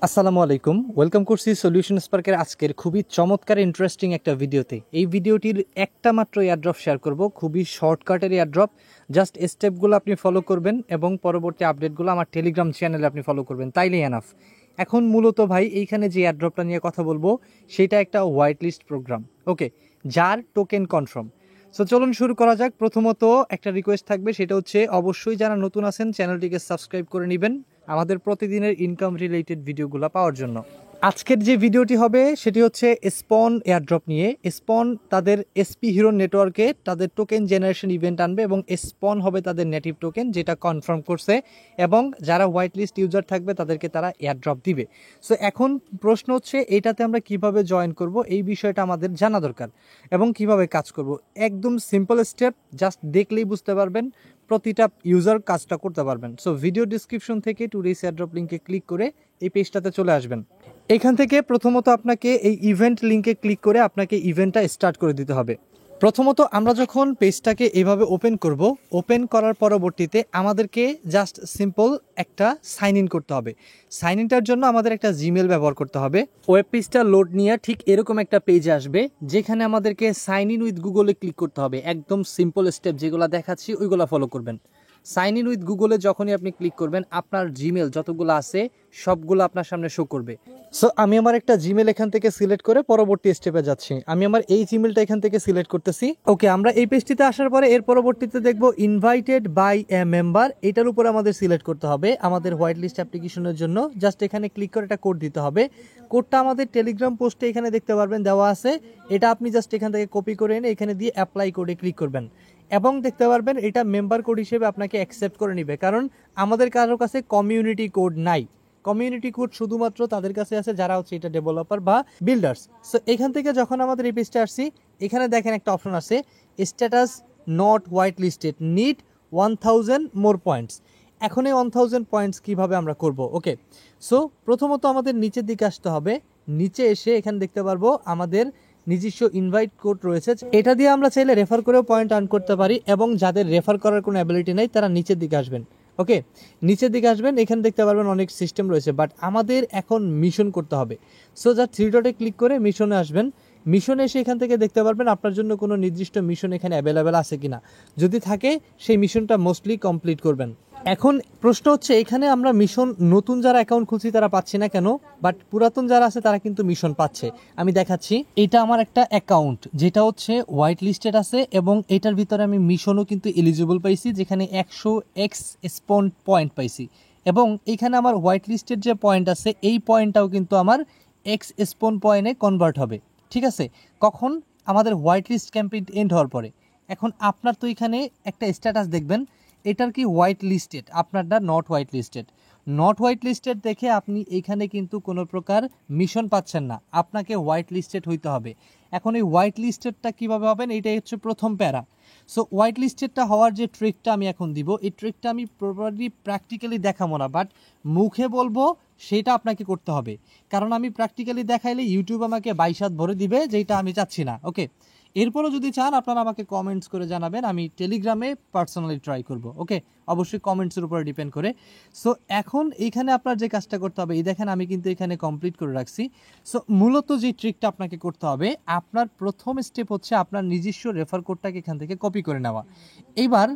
আসসালামু আলাইকুম, ওয়েলকাম করছি সলিউশন স্পার্কের আজকের খুবই চমৎকার ইন্টারেস্টিং একটা ভিডিওতে। এই ভিডিওটির একটা মাত্র এয়ারড্রপ শেয়ার করব, খুবই শর্টকাটের এয়ারড্রপ। জাস্ট স্টেপগুলো আপনি ফলো করবেন এবং পরবর্তী আপডেটগুলো আমার টেলিগ্রাম চ্যানেলে আপনি ফলো করবেন, তাইলেই এনাফ। এখন মূলত ভাই এইখানে যে এয়ারড্রপটা নিয়ে কথা বলবো সেটা একটা হোয়াইট লিস্ট প্রোগ্রাম, ওকে, যার টোকেন কনফার্ম। সো চলুন শুরু করা যাক। প্রথমত একটা রিকোয়েস্ট থাকবে, সেটা হচ্ছে অবশ্যই যারা নতুন আছেন চ্যানেলটিকে সাবস্ক্রাইব করে নেবেন আমাদের প্রতিদিনের ইনকাম রিলেটেড ভিডিওগুলো পাওয়ার জন্য। আজকের যে ভিডিওটি হবে সেটি হচ্ছে স্পন এয়ারড্রপ নিয়ে। স্পন তাদের এসপি হিরো নেটওয়ার্কে তাদের টোকেন জেনারেশন ইভেন্ট আনবে এবং স্পন হবে তাদের নেটিভ টোকেন, যেটা কনফার্ম করছে, এবং যারা হোয়াইট লিস্ট ইউজার থাকবে তাদেরকে তারা এয়ারড্রপ দিবে। সো এখন প্রশ্ন হচ্ছে এটাতে আমরা কিভাবে জয়েন করব, এই বিষয়টা আমাদের জানা দরকার এবং কিভাবে কাজ করব। একদম সিম্পল স্টেপ, জাস্ট দেখলেই বুঝতে পারবেন, প্রতিটা ইউজার কাজটা করতে পারবেন। সো ভিডিও ডিসক্রিপশন থেকে টুডেস এয়ারড্রপ লিঙ্কে ক্লিক করে এই পেজটাতে চলে আসবেন। এখান থেকে প্রথমত আপনাকে এই ইভেন্ট লিঙ্কে ক্লিক করে আপনাকে ইভেন্টটা স্টার্ট করে দিতে হবে। প্রথমত আমরা যখন পেজটাকে এভাবে ওপেন করব, ওপেন করার পরবর্তীতে আমাদেরকে জাস্ট সিম্পল একটা সাইন ইন করতে হবে। সাইন ইনটার জন্য আমাদের একটা জিমেল ব্যবহার করতে হবে। ওয়েব পেজটা লোড নিয়ে ঠিক এরকম একটা পেজে আসবে, যেখানে আমাদেরকে সাইন ইন উইথ গুগলে ক্লিক করতে হবে। একদম সিম্পল স্টেপ যেগুলো দেখাচ্ছি ওইগুলো ফলো করবেন। সাইন ইন উইথ গুগলে যখনই আপনি ক্লিক করবেন আপনার জিমেল যতগুলো আছে সবগুলো আপনার সামনে শো করবে। সো আমি আমার একটা জিমেল এখান থেকে সিলেক্ট করে পরবর্তী স্টেপে যাচ্ছি। আমি আমার এই জিমেলটা এখান থেকে সিলেক্ট করতেছি। ওকে, আমরা এই পেজটিতে আসার পরে এর পরবর্তীতে দেখব ইনভাইটেড বাই এ মেম্বার, এটার উপর আমাদের সিলেক্ট করতে হবে আমাদের হোয়াইট লিস্ট অ্যাপ্লিকেশনের জন্য। জাস্ট এখানে ক্লিক করে একটা কোড দিতে হবে। কোডটা আমাদের টেলিগ্রাম পোস্টে এখানে দেখতে পারবেন দেওয়া আছে। এটা আপনি জাস্ট এখান থেকে কপি করে এনে এখানে দিয়ে অ্যাপ্লাই কোডে ক্লিক করবেন এবং দেখতে পারবেন এটা মেম্বার কোড হিসেবে আপনাকে অ্যাকসেপ্ট করে নিবে, কারণ আমাদের কারোর কাছে কমিউনিটি কোড নাই। কমিউনিটি কোড শুধুমাত্র তাদের কাছে আছে যারা হচ্ছে এটা ডেভেলপার বা বিল্ডার্স। সো এখান থেকে যখন আমাদের এই পেজটা আসছি, এখানে দেখেন একটা অপশন আছে status not white listed, need 1000 more points. এখন এই 1000 পয়েন্টস কীভাবে আমরা করব? ওকে, সো প্রথমত আমাদের নিচের দিকে আসতে হবে। নিচে এসে এখানে দেখতে পারবো আমাদের নিজস্ব ইনভাইট কোড রয়েছে, এটা দিয়ে আমরা চাইলে রেফার করেও পয়েন্ট আর্ন করতে পারি, এবং যাদের রেফার করার কোনো অ্যাবিলিটি নেই তারা নিচের দিকে আসবেন। ওকে, নিচের দিকে আসবেন, এখানে দেখতে পারবেন অনেক সিস্টেম রয়েছে, বাট আমাদের এখন মিশন করতে হবে। সো যা থ্রি ডটে ক্লিক করে মিশনে আসবেন। মিশনে এসে এখান থেকে দেখতে পারবেন আপনার জন্য কোনো নির্দিষ্ট মিশন এখানে অ্যাভেলেবেল আছে কিনা। যদি থাকে সেই মিশনটা মোস্টলি কমপ্লিট করবেন। এখন প্রশ্ন হচ্ছে এখানে আমরা মিশন নতুন যারা অ্যাকাউন্ট খুলছি তারা পাচ্ছি না কেন, বাট পুরাতন যারা আছে তারা কিন্তু মিশন পাচ্ছে। আমি দেখাচ্ছি, এটা আমার একটা অ্যাকাউন্ট যেটা হচ্ছে হোয়াইট লিস্টেড আছে এবং এটার ভিতরে আমি মিশনও কিন্তু এলিজিবল পাইছি, যেখানে 100x স্পন পয়েন্ট পাইছি, এবং এখানে আমার হোয়াইট লিস্টেড যে পয়েন্ট আছে এই পয়েন্টটাও কিন্তু আমার এক্স স্পন পয়েন্টে কনভার্ট হবে। ঠিক আছে, কখন? আমাদের হোয়াইট লিস্ট ক্যাম্পেইন এন্ড হওয়ার পরে। এখন আপনার তো এখানে একটা স্ট্যাটাস দেখবেন, এটার কি হোয়াইট লিস্টেড, আপনারটা not white listed. Not white listed দেখে আপনি এখানে কিন্তু কোনো প্রকার মিশন পাচ্ছেন না, আপনাকে হোয়াইট লিস্টেড হইতে হবে। এখন এই হোয়াইট লিস্টেডটা কীভাবে হবেন, এটাই হচ্ছে প্রথম প্যারা। সো হোয়াইট লিস্টেডটা হওয়ার যে ট্রিকটা আমি এখন দিব, এই ট্রিকটা আমি প্রপারলি প্র্যাকটিক্যালি দেখাবো না, বাট মুখে বলবো সেটা আপনাকে করতে হবে, কারণ আমি প্র্যাকটিক্যালি দেখাইলে ইউটিউব আমাকে 22 হাত ভরে দিবে, যেটা আমি চাচ্ছি না। ওকে, এরপরও যদি চান আপনারা আমাকে কমেন্টস করে জানাবেন, আমি টেলিগ্রামে পার্সোনালি ট্রাই করব। ওকে, অবশ্যই কমেন্টসের উপরে ডিপেন্ড করে। সো এখন এইখানে আপনার যে কাজটা করতে হবে, এই দেখেন আমি কিন্তু এখানে কমপ্লিট করে রাখছি। সো মূলত যে ট্রিকটা আপনাকে করতে হবে, আপনার প্রথম স্টেপ হচ্ছে আপনার নিজস্ব রেফার কোডটাকে এখান থেকে কপি করে নেওয়া। এবার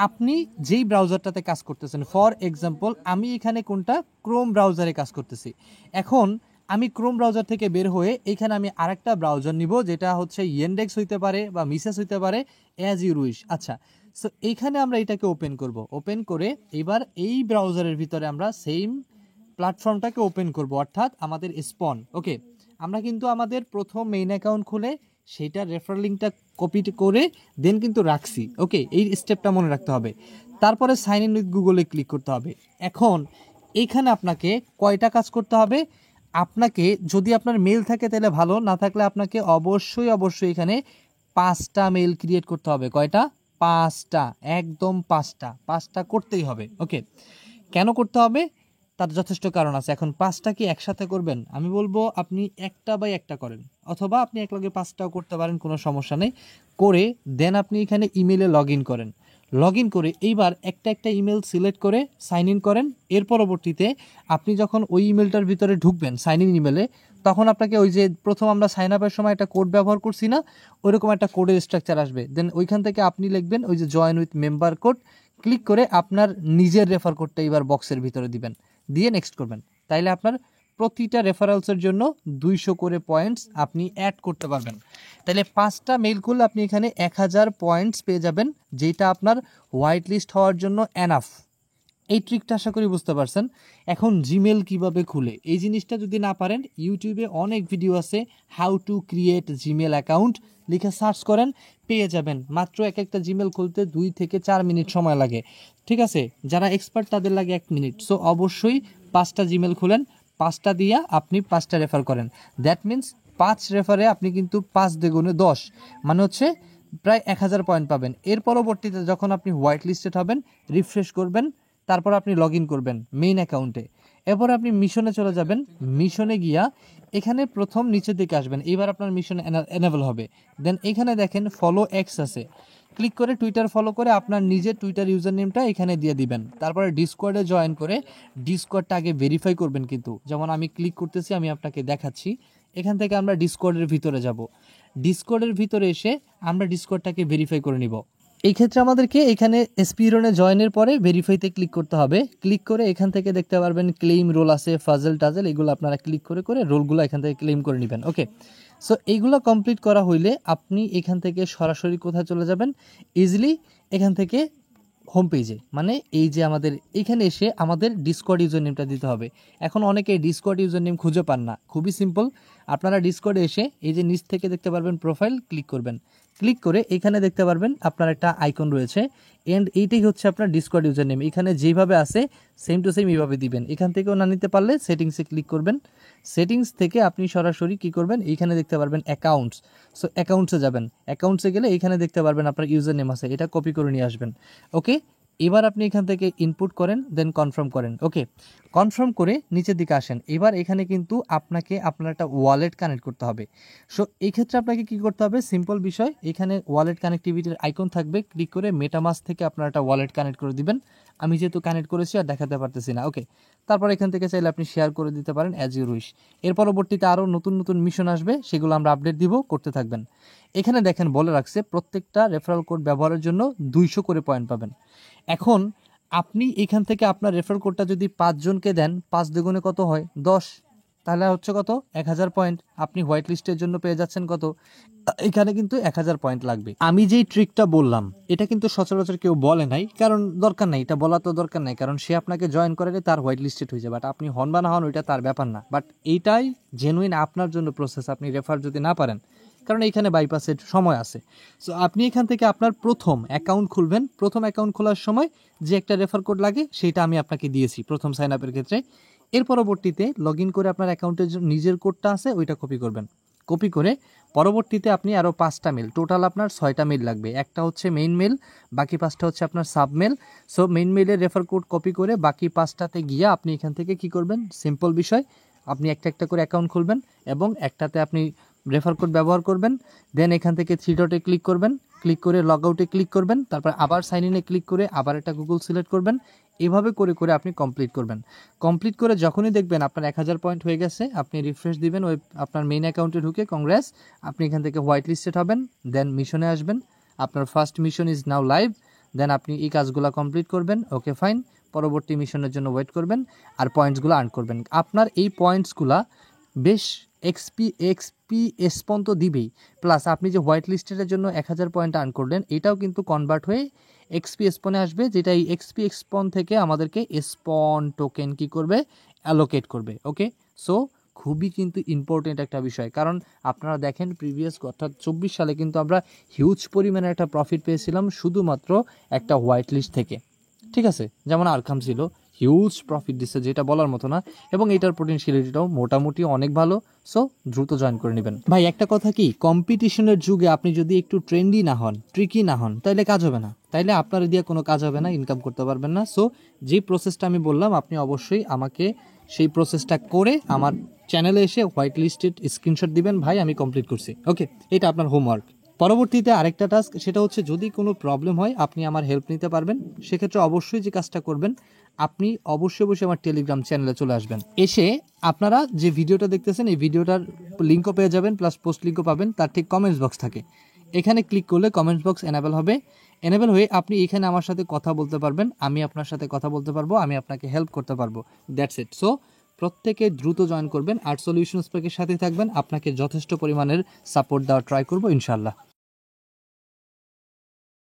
আপনি যেই ব্রাউজারটাতে কাজ করতেছেন, ফর এক্সাম্পল আমি এখানে কোনটা ক্রোম ব্রাউজারে কাজ করতেছি, এখন আমি ক্রোম ব্রাউজার থেকে বের হয়ে এখানে আমি আরেকটা ব্রাউজার নিব, যেটা হচ্ছে ইয়েন্ডেক্স হইতে পারে বা মিসেস হইতে পারে, অ্যাজ ইউ উইশ। আচ্ছা, সো এইখানে আমরা এটাকে ওপেন করব। ওপেন করে এবার এই ব্রাউজারের ভিতরে আমরা সেম প্ল্যাটফর্মটাকে ওপেন করব, অর্থাৎ আমাদের স্পন। ওকে, আমরা কিন্তু আমাদের প্রথম মেইন অ্যাকাউন্ট খুলে সেইটা রেফার লিঙ্কটা কপি করে দেন কিন্তু রাখছি। ওকে, এই স্টেপটা মনে রাখতে হবে। তারপরে সাইন ইন উইথ গুগলে ক্লিক করতে হবে। এখন এইখানে আপনাকে কয়টা কাজ করতে হবে, আপনাকে যদি আপনার মেল থাকে তাহলে ভালো, না থাকলে আপনাকে অবশ্যই এখানে 5টা মেল ক্রিয়েট করতে হবে। কয়টা? 5টা, একদম 5টা করতেই হবে। ওকে, কেন করতে হবে তার যথেষ্ট কারণ আছে। এখন 5টা কি একসাথে করবেন? আমি বলবো আপনি একটা বাই একটা করেন, অথবা আপনি একলগে 5টাও করতে পারেন, কোনো সমস্যা নেই। করে দেন আপনি এখানে ইমেলে লগ ইন করেন। লগ ইন করে এইবার একটা একটা ইমেল সিলেক্ট করে সাইন ইন করেন। এর পরবর্তীতে আপনি যখন ওই ইমেলটার ভিতরে ঢুকবেন সাইন ইন ইমেলে, তখন আপনাকে ওই যে প্রথম আমরা সাইন আপের সময় একটা কোড ব্যবহার করছি না, ওইরকম একটা কোডের স্ট্রাকচার আসবে। দেন ওইখান থেকে আপনি লিখবেন ওই যে join with member code, click করে আপনার নিজের রেফার কোডটা এবার বক্সের ভিতরে দিবেন, দিয়ে নেক্সট করবেন। তাইলে আপনার প্রতিটা রেফারেলসের জন্য 200 করে পয়েন্টস আপনি অ্যাড করতে পারবেন। তাহলে 5টা মেইল করলে আপনি এখানে 1000 পয়েন্টস পেয়ে যাবেন, যেটা আপনার হোয়াইট লিস্ট হওয়ার জন্য এনাফ। এই ট্রিকটা আশা করি বুঝতে পারছেন। এখন জিমেল কিভাবে খুলে, এই জিনিসটা যদি না পারেন, ইউটিউবে অনেক ভিডিও আছে, how to create Gmail account লিখে সার্চ করেন, পেয়ে যাবেন। মাত্র এক একটা জিমেল খুলতে 2 থেকে 4 মিনিট সময় লাগে, ঠিক আছে? যারা এক্সপার্ট তাদের লাগে 1 মিনিট। সো অবশ্যই 5টা জিমেল খুলেন, 5টা দিয়া আপনি 5টা রেফার করেন। দ্যাট মিন্স 5 রেফারে আপনি কিন্তু 5 দ্বিগুণে 10, মানে হচ্ছে প্রায় 1000 পয়েন্ট পাবেন। এর পরবর্তীতে যখন আপনি হোয়াইট লিস্টেড হবেন, রিফ্রেশ করবেন, তারপর আপনি লগ ইন করবেন মেইন অ্যাকাউন্টে। এরপর আপনি মিশনে চলে যাবেন। মিশনে গিয়া এখানে প্রথম নিচের দিকে আসবেন, এবার আপনার মিশন এনেবল হবে। দেন এখানে দেখেন ফলো এক্স আছে, ক্লিক করে টুইটার ফলো করে আপনার নিজের টুইটার ইউজার নেমটা এখানে দিয়ে দিবেন। তারপরে ডিসকর্ডে জয়েন করে ডিসকর্ডটা আগে ভেরিফাই করবেন কিন্তু। যেমন আমি ক্লিক করতেছি, আমি আপনাকে দেখাচ্ছি। এখান থেকে আমরা ডিসকর্ডের ভিতরে যাব। ডিসকর্ডের ভিতরে এসে আমরা ডিসকর্ডটাকে ভেরিফাই করে নিব। এই ক্ষেত্রে আমাদেরকে এখানে এসপিরনে জয়েনের পরে ভেরিফাইতে ক্লিক করতে হবে। ক্লিক করে এখান থেকে দেখতে পারবেন ক্লেইম রোল আছে, ফাজল টাজল, এগুলো আপনারা ক্লিক করে করে রোলগুলো এখান থেকে ক্লেইম করে নেবেন। ওকে, সো এইগুলো কমপ্লিট করা হইলে আপনি এখান থেকে সরাসরি কোথায় চলে যাবেন, ইজিলি এখান থেকে হোম পেজে, মানে এই যে আমাদের এখানে এসে আমাদের ডিসকর্ড ইউজার নেমটা দিতে হবে। এখন অনেকে ডিসকর্ড ইউজার নেম খুঁজে পান না, খুবই সিম্পল। আপনারা ডিসকর্ডে এসে এই যে নিচ থেকে দেখতে পারবেন প্রোফাইল, ক্লিক করবেন। ক্লিক করে এখানে দেখতে পারবেন আপনার একটা আইকন রয়েছে, এন্ড এইটাই হচ্ছে আপনার ডিসকর্ড ইউজার নেম। এখানে যেভাবে আছে সেম টু সেম এইভাবে দিবেন। এখান থেকেও না নিতে পারলে সেটিংসে ক্লিক করবেন। সেটিংস থেকে আপনি সরাসরি কি করবেন, এইখানে দেখতে পারবেন অ্যাকাউন্টস। সো অ্যাকাউন্টসে যাবেন। অ্যাকাউন্টসে গেলে এখানে দেখতে পারবেন আপনার ইউজার নেম আছে, এটা কপি করে নিয়ে আসবেন। ওকে, এবার আপনি এখান থেকে ইনপুট করেন, দেন কনফার্ম করেন। ওকে, কনফার্ম করে নিচের দিকে আসেন। এবার এখানে কিন্তু আপনাকে আপনার একটা ওয়ালেট কানেক্ট করতে হবে। সো এই ক্ষেত্রে আপনাকে কি করতে হবে, সিম্পল বিষয়, এখানে ওয়ালেট কানেক্টিভিটির আইকন থাকবে, ক্লিক করে মেটামাস্ক থেকে আপনার একটা ওয়ালেট কানেক্ট করে দিবেন। আমি যেহেতু কানেক্ট করেছি আর দেখাতে পারতেছি না। ওকে, তারপর এখান থেকে চাইলে আপনি শেয়ার করে দিতে পারেন অ্যাজ ইউর উইশ। এর পরবর্তীতে আরও নতুন নতুন মিশন আসবে, সেগুলো আমরা আপডেট দিব, করতে থাকবেন। এখানে দেখেন বলে রাখছে প্রত্যেকটা রেফারেল কোড ব্যবহারের জন্য 200 করে পয়েন্ট পাবেন। এখন আপনি এখান থেকে আপনার রেফার কোডটা যদি 5 জনকে দেন, 5 দ্বিগুণে কত হয়, 10, তাহলে হচ্ছে কত, 1000 পয়েন্ট। আপনি হোয়াইট লিস্টের জন্য পেয়ে যাচ্ছেন কত, এখানে কিন্তু 1000 পয়েন্ট লাগবে। আমি যেই ট্রিকটা বললাম এটা কিন্তু সচরাচর কেউ বলে নাই, কারণ দরকার নাই, এটা বলা তো দরকার নাই, কারণ সে আপনাকে জয়েন করালে তার হোয়াইট লিস্টেড হয়ে যাবে। বাট আপনি হন বা না হন ওইটা তার ব্যাপার না, বাট এইটাই জেনুইন আপনার জন্য প্রসেস। আপনি রেফার যদি না পারেন, কারণ এইখানে বাইপাসের সময় আছে। সো আপনি এখান থেকে আপনার প্রথম অ্যাকাউন্ট খুলবেন। প্রথম অ্যাকাউন্ট খোলার সময় যে একটা রেফার কোড লাগে সেটা আমি আপনাকে দিয়েছি প্রথম সাইন আপের ক্ষেত্রে। এর পরবর্তীতে লগ ইন করে আপনার অ্যাকাউন্টের নিজের কোডটা আছে ওইটা কপি করবেন। কপি করে পরবর্তীতে আপনি আরও 5টা মেল, টোটাল আপনার 6টা মেল লাগবে। একটা হচ্ছে মেইন মেল, বাকি 5টা হচ্ছে আপনার সাব মেল। সো মেইন মেলের রেফার কোড কপি করে বাকি 5টাতে গিয়ে আপনি এখান থেকে কি করবেন, সিম্পল বিষয়, আপনি একটা একটা করে অ্যাকাউন্ট খুলবেন এবং একটাতে আপনি রেফার কোড ব্যবহার করবেন। দেন এখান থেকে 3 ডটে ক্লিক করবেন, ক্লিক করে লগ আউটে ক্লিক করবেন, তারপর আবার সাইন ইনে ক্লিক করে আবার একটা গুগল সিলেক্ট করবেন। এভাবে করে করে আপনি কমপ্লিট করবেন। কমপ্লিট করে যখনই দেখবেন আপনার 1000 পয়েন্ট হয়ে গেছে, আপনি রিফ্রেশ দিবেন ওই আপনার মেইন অ্যাকাউন্টে ঢুকে, কংগ্রেস, আপনি এখান থেকে হোয়াইট লিস্টেড হবেন। দেন মিশনে আসবেন, আপনার first mission is now live. Then আপনি এই কাজগুলো কমপ্লিট করবেন। ওকে ফাইন, পরবর্তী মিশনের জন্য ওয়েট করবেন আর পয়েন্টসগুলো আর্ন করবেন। আপনার এই পয়েন্টসগুলা বেশ এক্সপি স্পন তো দিবেই, প্লাস আপনি যে হোয়াইট লিস্টের জন্য 1000 পয়েন্ট আর্ন করলেন, এটাও কিন্তু কনভার্ট হয়ে এক্সপি স্পনে আসবে, যেটা এই এক্সপি স্পন থেকে আমাদেরকে স্পন টোকেন কি করবে, অ্যালোকেট করবে। ওকে, সো খুবই কিন্তু ইম্পর্টেন্ট একটা বিষয়, কারণ আপনারা দেখেন প্রিভিয়াস অর্থাৎ 24 সালে কিন্তু আমরা হিউজ পরিমাণে একটা প্রফিট পেয়েছিলাম শুধুমাত্র একটা হোয়াইট লিস্ট থেকে। ঠিক আছে, যেমন আরকাম ছিল, হিউজ প্রফিট দিচ্ছে, যেটা বলার মতো না, এবং এটার পোটেনশিয়ালিটিটাও মোটামুটি অনেক ভালো। সো দ্রুত জয়েন করে নেবেন। ভাই একটা কথা কি, কম্পিটিশনের যুগে আপনি যদি একটু ট্রেন্ডি না হন, ট্রিকি না হন, তাইলে কাজ হবে না, তাইলে আপনার দিয়ে কোনো কাজ হবে না, ইনকাম করতে পারবেন না। সো যে প্রসেসটা আমি বললাম, আপনি অবশ্যই আমাকে সেই প্রসেসটা করে আমার চ্যানেলে এসে হোয়াইট লিস্টেড স্ক্রিনশট দিবেন, ভাই আমি কমপ্লিট করছি। ওকে, এটা আপনার হোমওয়ার্ক। পরবর্তীতে আরেকটা টাস্ক, সেটা হচ্ছে যদি কোনো প্রবলেম হয় আপনি আমার হেল্প নিতে পারবেন। সেক্ষেত্রে অবশ্যই যে কাজটা করবেন, আপনি অবশ্যই আমার টেলিগ্রাম চ্যানেলে চলে আসবেন। এসে আপনারা যে ভিডিওটা দেখতেছেন এই ভিডিওটার লিঙ্কও পেয়ে যাবেন, প্লাস পোস্ট লিঙ্কও পাবেন। তার ঠিক কমেন্টস বক্স থাকে, এখানে ক্লিক করলে কমেন্টস বক্স এনাবেল হবে। এনাবেল হয়ে আপনি এখানে আমার সাথে কথা বলতে পারবেন, আমি আপনার সাথে কথা বলতে পারবো, আমি আপনাকে হেল্প করতে পারবো। That's it. সো প্রত্যেকে দ্রুত জয়েন করবেন আর সলিউশন স্পার্কের সাথে থাকবেন। আপনাকে যথেষ্ট পরিমাণের সাপোর্ট দেওয়ার ট্রাই করবো ইনশাল্লাহ।